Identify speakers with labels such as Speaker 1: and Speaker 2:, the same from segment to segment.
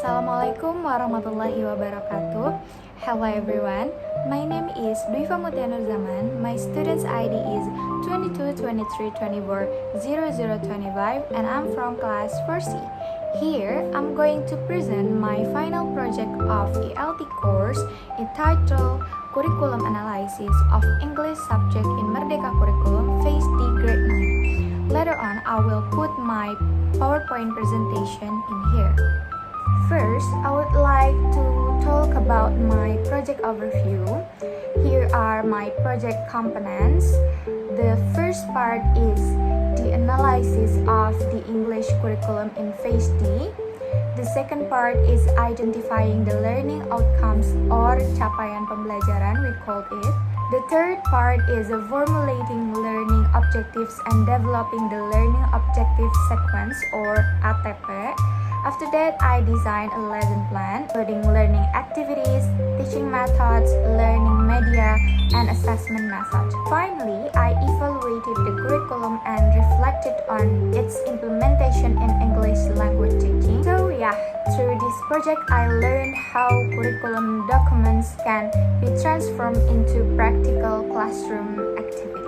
Speaker 1: Assalamualaikum warahmatullahi wabarakatuh. Hello everyone, my name is Dwifa Nurzaman. My student's ID is 2223240025 and I'm from class 4C. Here, I'm going to present my final project of ELT course entitled Curriculum Analysis of English Subject in Merdeka Curriculum Phase D Grade 9. Later on, I will put my PowerPoint presentation in here. First, I would like to talk about my project overview. Here are my project components. The first part is the analysis of the English curriculum in Phase D. The second part is identifying the learning outcomes or capaian pembelajaran, we called it. The third part is formulating learning objectives and developing the learning objective sequence or ATP. After that, I designed a lesson plan, including learning activities, teaching methods, learning media, and assessment methods. Finally, I evaluated the curriculum and reflected on its implementation in English language teaching. So yeah, through this project, I learned how curriculum documents can be transformed into practical classroom activities.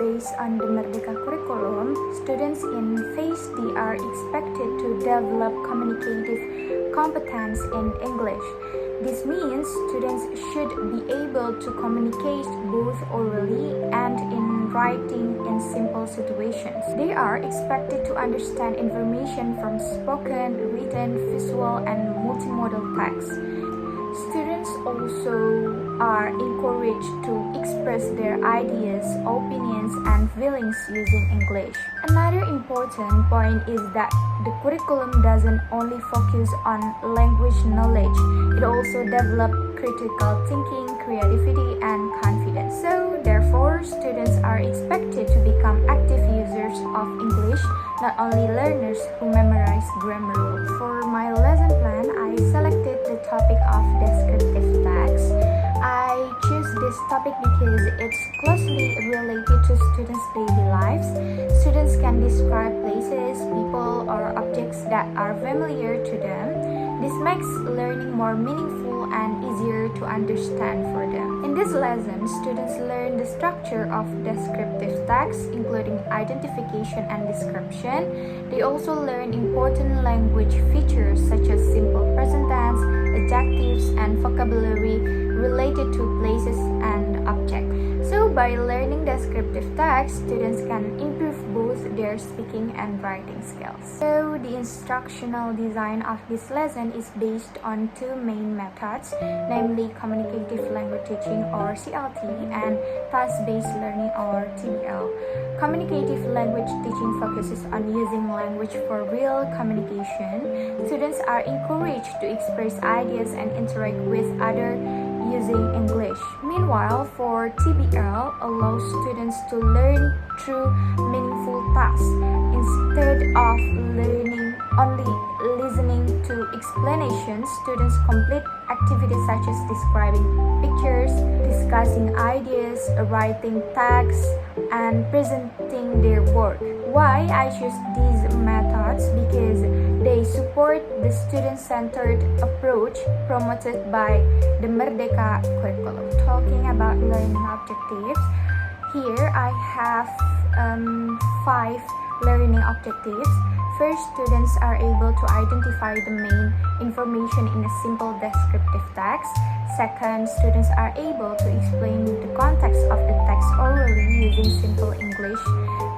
Speaker 1: Based on the MERDEKA curriculum, students in Phase D are expected to develop communicative competence in English. This means students should be able to communicate both orally and in writing in simple situations. They are expected to understand information from spoken, written, visual, and multimodal text. Students also are encouraged to express their ideas, opinions, and feelings using English. Another important point is that the curriculum doesn't only focus on language knowledge, it also develops critical thinking, creativity, and confidence. So, therefore, students are expected to become active users of English, not only learners who memorize grammar rules. For my lesson plan, I selected the topic of descriptive text. I choose this topic because it's closely related to students' daily lives. Students can describe places, people, or objects that are familiar to them. This makes learning more meaningful and easier to understand for them. In this lesson, students learn the structure of descriptive text, including identification and description. They also learn important language features such as simple present tense, adjectives, and vocabulary related to places and objects. So, by learning descriptive text, students can improve both their speaking and writing skills. So, the instructional design of this lesson is based on two main methods, namely communicative language teaching or CLT and task-based learning or TBL. Communicative language teaching focuses on using language for real communication. Students are encouraged to express ideas and interact with others using English. Meanwhile, for TBL, allows students to learn through meaningful tasks. Instead of learning only listening to explanations, students complete activities such as describing pictures, discussing ideas, writing text, and presenting their work. Why I choose these methods? Because they support the student-centered approach promoted by the MERDEKA curriculum. Talking about learning objectives, here I have 5 learning objectives. First, students are able to identify the main information in a simple descriptive text. Second, students are able to explain the context of the text orally using simple English.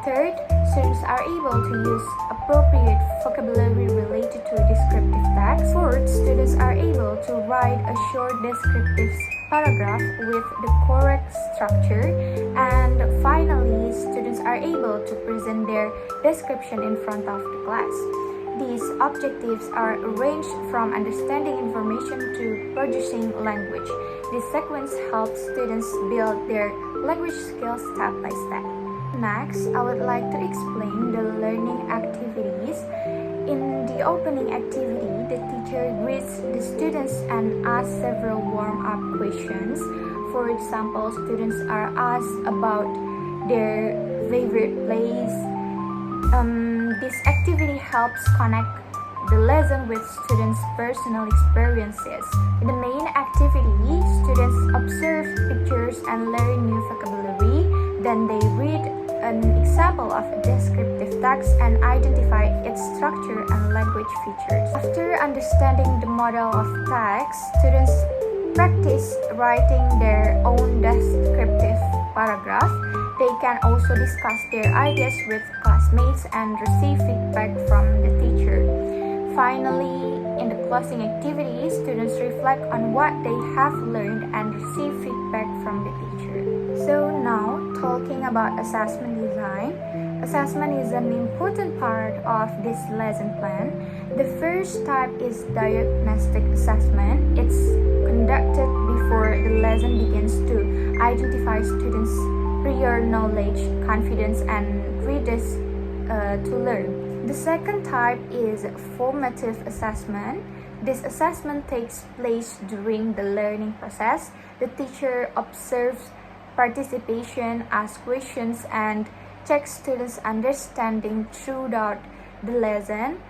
Speaker 1: Third, students are able to use appropriate vocabulary related to descriptive text. Fourth, students are able to write a short descriptive paragraph with the correct structure. And finally, students are able to present their description in front of the class. These objectives are ranged from understanding information to producing language. This sequence helps students build their language skills step by step. Next, I would like to explain the learning activities. In the opening activity, the teacher greets the students and asks several warm-up questions. For example, students are asked about their favorite place. This activity helps connect the lesson with students' personal experiences. In the main activity, students observe pictures and learn new vocabulary. Then they read an example of a descriptive text and identify its structure and language features. After understanding the model of text, students practice writing their own descriptive paragraph. They can also discuss their ideas with classmates and receive feedback from the teacher. Finally, in the closing activity, students reflect on what they have learned and receive feedback from the teacher. So now, talking about assessment design. Assessment is an important part of this lesson plan. The first type is diagnostic assessment. It's conducted before the lesson begins to identify students' prior knowledge, confidence, and readiness to learn. The second type is formative assessment. This assessment takes place during the learning process. The teacher observes participation, asks questions, and checks students' understanding throughout the lesson.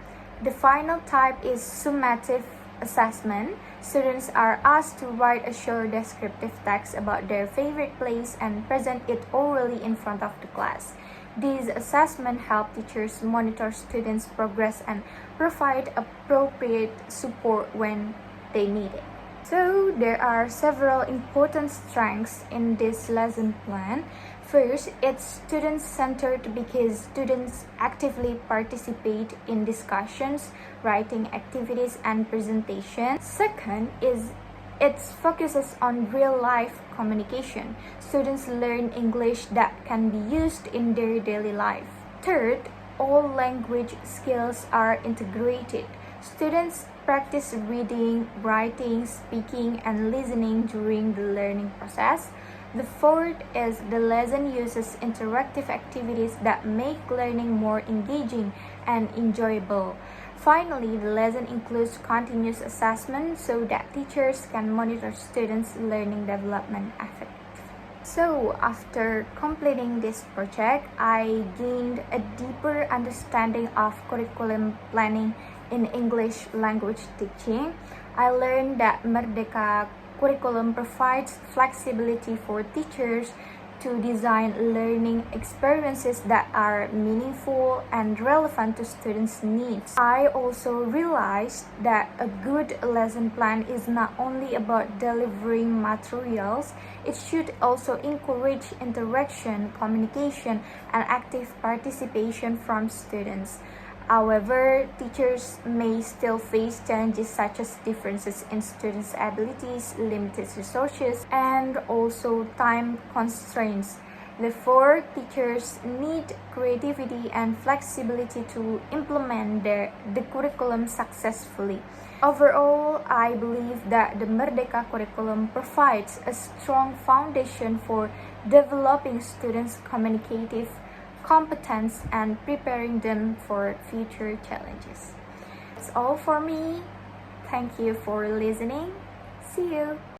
Speaker 1: The final type is summative assessment. Students are asked to write a short descriptive text about their favorite place and present it orally in front of the class. These assessments help teachers monitor students' progress and provide appropriate support when they need it. So, there are several important strengths in this lesson plan. First, it's student-centered because students actively participate in discussions, writing activities, and presentations. Second is it focuses on real-life communication. Students learn English that can be used in their daily life. Third, all language skills are integrated. Students practice reading, writing, speaking, and listening during the learning process. The fourth is the lesson uses interactive activities that make learning more engaging and enjoyable. Finally, the lesson includes continuous assessment so that teachers can monitor students' learning development effectively. So, after completing this project, I gained a deeper understanding of curriculum planning in English language teaching. I learned that MERDEKA curriculum provides flexibility for teachers to design learning experiences that are meaningful and relevant to students' needs. I also realized that a good lesson plan is not only about delivering materials, it should also encourage interaction, communication, and active participation from students. However, teachers may still face challenges such as differences in students' abilities, limited resources, and also time constraints. Therefore, teachers need creativity and flexibility to implement the curriculum successfully. Overall, I believe that the MERDEKA curriculum provides a strong foundation for developing students' communicative competence and preparing them for future challenges. That's all for me. Thank you for listening. See you.